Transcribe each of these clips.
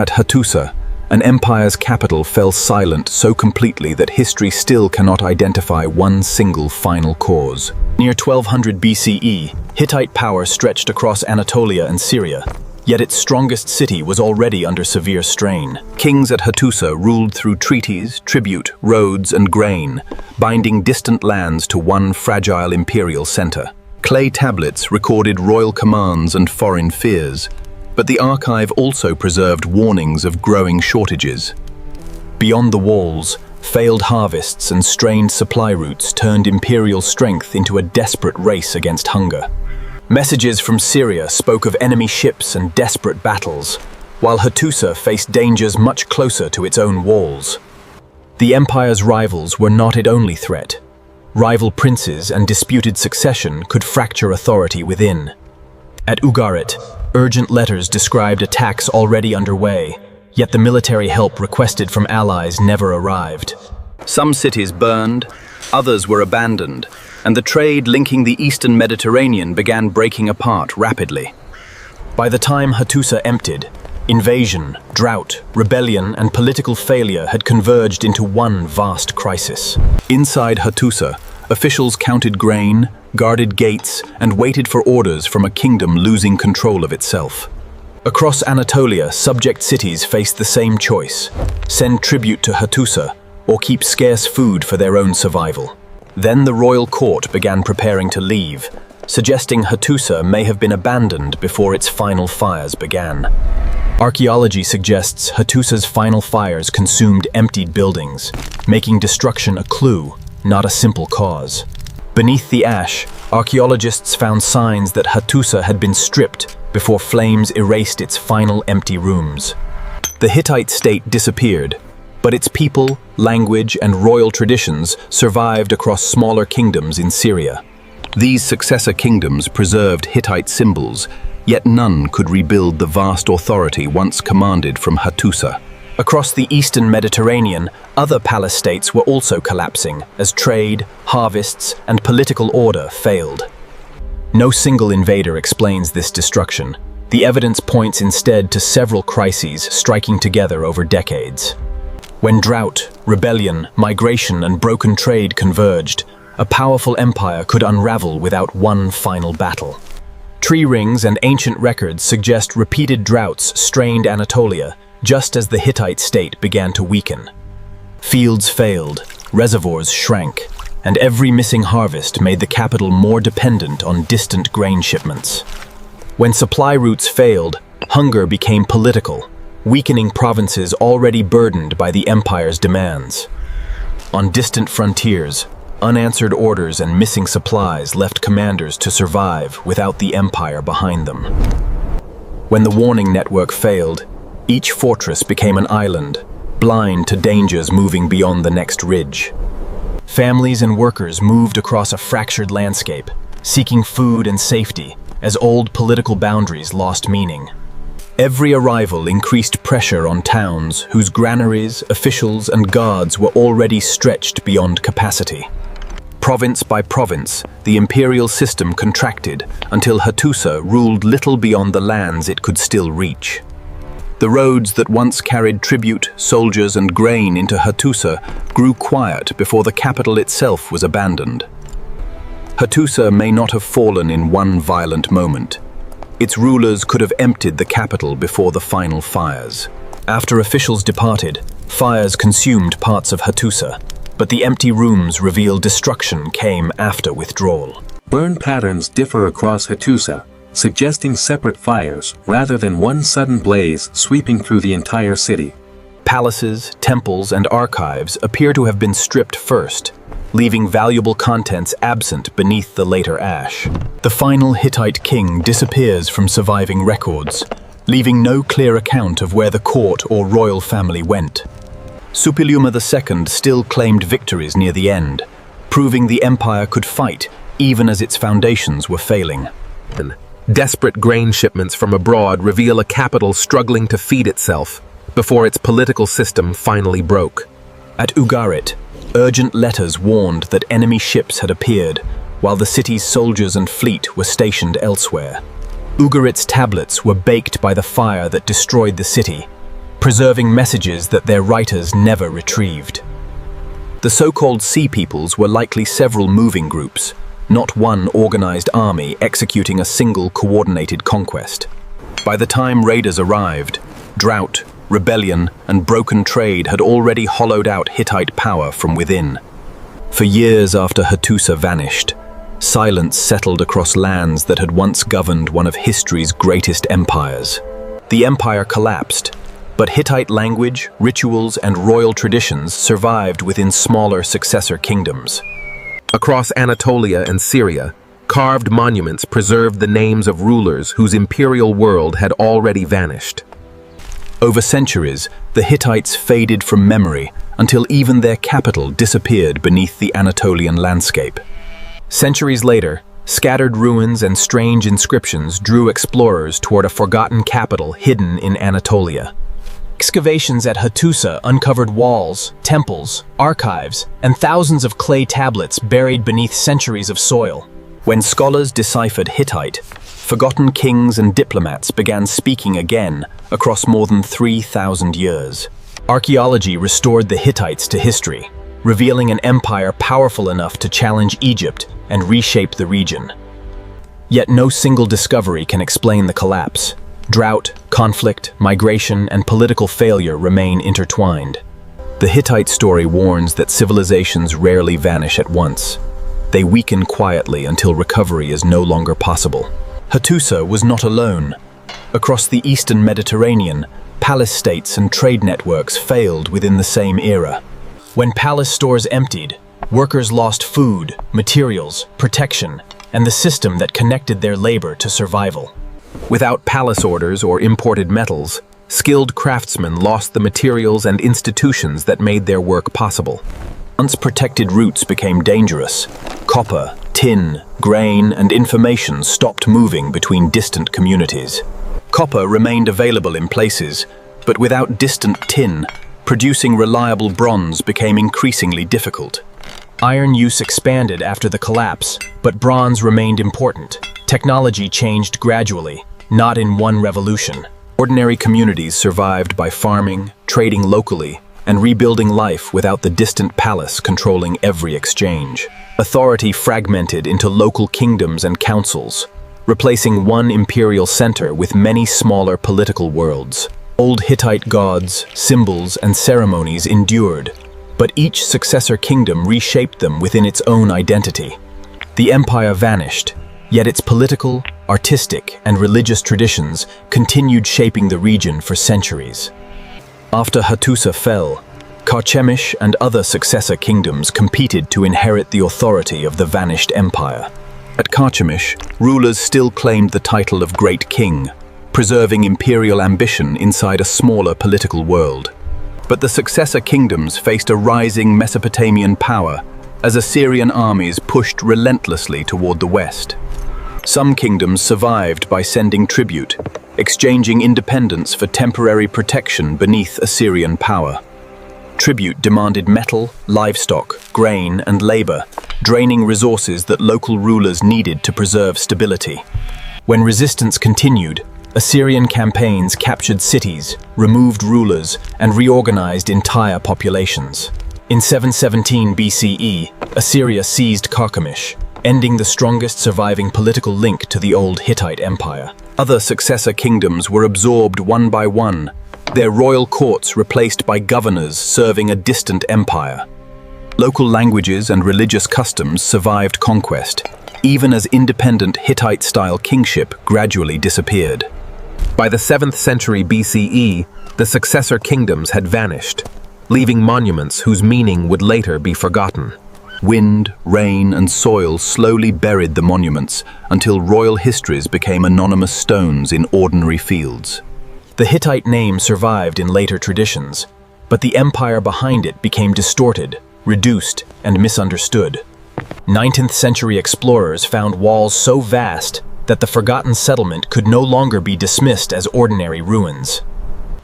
At Hattusa, an empire's capital fell silent so completely that history still cannot identify one single final cause. Near 1200 BCE, Hittite power stretched across Anatolia and Syria, yet its strongest city was already under severe strain. Kings at Hattusa ruled through treaties, tribute, roads, and grain, binding distant lands to one fragile imperial center. Clay tablets recorded royal commands and foreign fears, but the archive also preserved warnings of growing shortages. Beyond the walls, failed harvests and strained supply routes turned imperial strength into a desperate race against hunger. Messages from Syria spoke of enemy ships and desperate battles, while Hattusa faced dangers much closer to its own walls. The empire's rivals were not its only threat. Rival princes and disputed succession could fracture authority within. At Ugarit, urgent letters described attacks already underway, yet the military help requested from allies never arrived. Some cities burned, others were abandoned, and the trade linking the eastern Mediterranean began breaking apart rapidly. By the time Hattusa emptied, invasion, drought, rebellion, and political failure had converged into one vast crisis. Inside Hattusa, officials counted grain, guarded gates, and waited for orders from a kingdom losing control of itself. Across Anatolia, subject cities faced the same choice: send tribute to Hattusa or keep scarce food for their own survival. Then the royal court began preparing to leave, suggesting Hattusa may have been abandoned before its final fires began. Archaeology suggests Hattusa's final fires consumed emptied buildings, making destruction a clue, not a simple cause. Beneath the ash, archaeologists found signs that Hattusa had been stripped before flames erased its final empty rooms. The Hittite state disappeared, but its people, language, and royal traditions survived across smaller kingdoms in Syria. These successor kingdoms preserved Hittite symbols, yet none could rebuild the vast authority once commanded from Hattusa. Across the eastern Mediterranean, other palace states were also collapsing as trade, harvests, and political order failed. No single invader explains this destruction. The evidence points instead to several crises striking together over decades. When drought, rebellion, migration, and broken trade converged, a powerful empire could unravel without one final battle. Tree rings and ancient records suggest repeated droughts strained Anatolia, just as the Hittite state began to weaken. Fields failed, reservoirs shrank, and every missing harvest made the capital more dependent on distant grain shipments. When supply routes failed, hunger became political, weakening provinces already burdened by the empire's demands. On distant frontiers, unanswered orders and missing supplies left commanders to survive without the empire behind them. When the warning network failed, each fortress became an island, blind to dangers moving beyond the next ridge. Families and workers moved across a fractured landscape, seeking food and safety as old political boundaries lost meaning. Every arrival increased pressure on towns whose granaries, officials, and guards were already stretched beyond capacity. Province by province, the imperial system contracted until Hattusa ruled little beyond the lands it could still reach. The roads that once carried tribute, soldiers, and grain into Hattusa grew quiet before the capital itself was abandoned. Hattusa may not have fallen in one violent moment. Its rulers could have emptied the capital before the final fires. After officials departed, fires consumed parts of Hattusa, but the empty rooms revealed destruction came after withdrawal. Burn patterns differ across Hattusa, suggesting separate fires rather than one sudden blaze sweeping through the entire city. Palaces, temples, and archives appear to have been stripped first, leaving valuable contents absent beneath the later ash. The final Hittite king disappears from surviving records, leaving no clear account of where the court or royal family went. Supiluma II still claimed victories near the end, proving the empire could fight even as its foundations were failing. Desperate grain shipments from abroad reveal a capital struggling to feed itself before its political system finally broke. At Ugarit, urgent letters warned that enemy ships had appeared, while the city's soldiers and fleet were stationed elsewhere. Ugarit's tablets were baked by the fire that destroyed the city, preserving messages that their writers never retrieved. The so-called Sea Peoples were likely several moving groups, not one organized army executing a single coordinated conquest. By the time raiders arrived, drought, rebellion, and broken trade had already hollowed out Hittite power from within. For years after Hattusa vanished, silence settled across lands that had once governed one of history's greatest empires. The empire collapsed, but Hittite language, rituals, and royal traditions survived within smaller successor kingdoms. Across Anatolia and Syria, carved monuments preserved the names of rulers whose imperial world had already vanished. Over centuries, the Hittites faded from memory until even their capital disappeared beneath the Anatolian landscape. Centuries later, scattered ruins and strange inscriptions drew explorers toward a forgotten capital hidden in Anatolia. Excavations at Hattusa uncovered walls, temples, archives, and thousands of clay tablets buried beneath centuries of soil. When scholars deciphered Hittite, forgotten kings and diplomats began speaking again across more than 3,000 years. Archaeology restored the Hittites to history, revealing an empire powerful enough to challenge Egypt and reshape the region. Yet no single discovery can explain the collapse. Drought, conflict, migration, and political failure remain intertwined. The Hittite story warns that civilizations rarely vanish at once. They weaken quietly until recovery is no longer possible. Hattusa was not alone. Across the eastern Mediterranean, palace states and trade networks failed within the same era. When palace stores emptied, workers lost food, materials, protection, and the system that connected their labor to survival. Without palace orders or imported metals, skilled craftsmen lost the materials and institutions that made their work possible. Once protected routes became dangerous. Copper, tin, grain, and information stopped moving between distant communities. Copper remained available in places, but without distant tin, producing reliable bronze became increasingly difficult. Iron use expanded after the collapse, but bronze remained important. Technology changed gradually, not in one revolution. Ordinary communities survived by farming, trading locally, and rebuilding life without the distant palace controlling every exchange. Authority fragmented into local kingdoms and councils, replacing one imperial center with many smaller political worlds. Old Hittite gods, symbols, and ceremonies endured, but each successor kingdom reshaped them within its own identity. The empire vanished, yet its political, artistic, and religious traditions continued shaping the region for centuries. After Hattusa fell, Carchemish and other successor kingdoms competed to inherit the authority of the vanished empire. At Carchemish, rulers still claimed the title of Great King, preserving imperial ambition inside a smaller political world. But the successor kingdoms faced a rising Mesopotamian power as Assyrian armies pushed relentlessly toward the west. Some kingdoms survived by sending tribute, exchanging independence for temporary protection beneath Assyrian power. Tribute demanded metal, livestock, grain, and labor, draining resources that local rulers needed to preserve stability. When resistance continued, Assyrian campaigns captured cities, removed rulers, and reorganized entire populations. In 717 BCE, Assyria seized Carchemish, ending the strongest surviving political link to the old Hittite Empire. Other successor kingdoms were absorbed one by one, their royal courts replaced by governors serving a distant empire. Local languages and religious customs survived conquest, even as independent Hittite-style kingship gradually disappeared. By the 7th century BCE, the successor kingdoms had vanished, leaving monuments whose meaning would later be forgotten. Wind, rain, and soil slowly buried the monuments until royal histories became anonymous stones in ordinary fields. The Hittite name survived in later traditions, but the empire behind it became distorted, reduced, and misunderstood. 19th century explorers found walls so vast that the forgotten settlement could no longer be dismissed as ordinary ruins.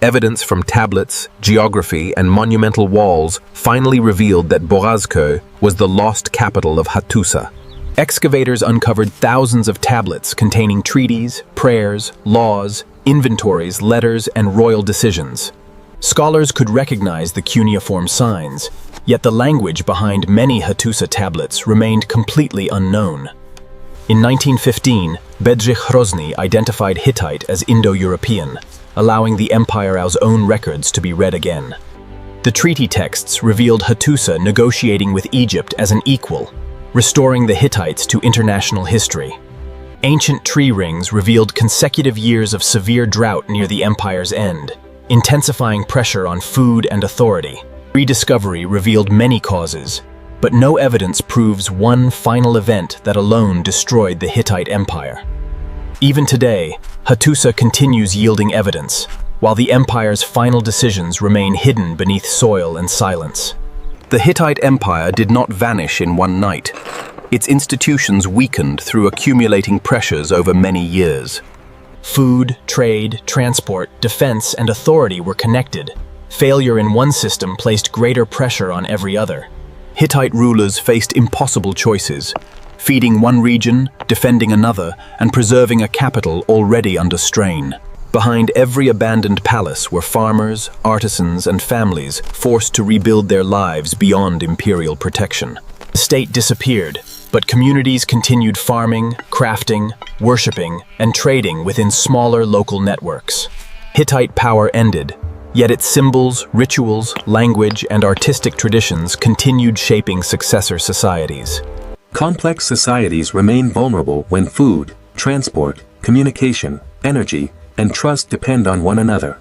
Evidence from tablets, geography, and monumental walls finally revealed that Borazköy was the lost capital of Hattusa. Excavators uncovered thousands of tablets containing treaties, prayers, laws, inventories, letters, and royal decisions. Scholars could recognize the cuneiform signs, yet the language behind many Hattusa tablets remained completely unknown. In 1915, Bedřich Hrozny identified Hittite as Indo-European, allowing the empire's own records to be read again. The treaty texts revealed Hattusa negotiating with Egypt as an equal, restoring the Hittites to international history. Ancient tree rings revealed consecutive years of severe drought near the empire's end, intensifying pressure on food and authority. Rediscovery revealed many causes, but no evidence proves one final event that alone destroyed the Hittite Empire. Even today, Hattusa continues yielding evidence, while the empire's final decisions remain hidden beneath soil and silence. The Hittite Empire did not vanish in one night. Its institutions weakened through accumulating pressures over many years. Food, trade, transport, defense, and authority were connected. Failure in one system placed greater pressure on every other. Hittite rulers faced impossible choices, feeding one region, defending another, and preserving a capital already under strain. Behind every abandoned palace were farmers, artisans, and families forced to rebuild their lives beyond imperial protection. The state disappeared, but communities continued farming, crafting, worshipping, and trading within smaller local networks. Hittite power ended, yet its symbols, rituals, language, and artistic traditions continued shaping successor societies. Complex societies remain vulnerable when food, transport, communication, energy, and trust depend on one another.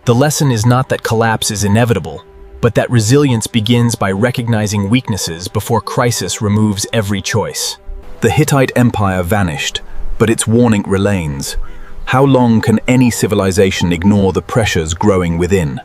The lesson is not that collapse is inevitable, but that resilience begins by recognizing weaknesses before crisis removes every choice. The Hittite Empire vanished, but its warning remains. How long can any civilization ignore the pressures growing within?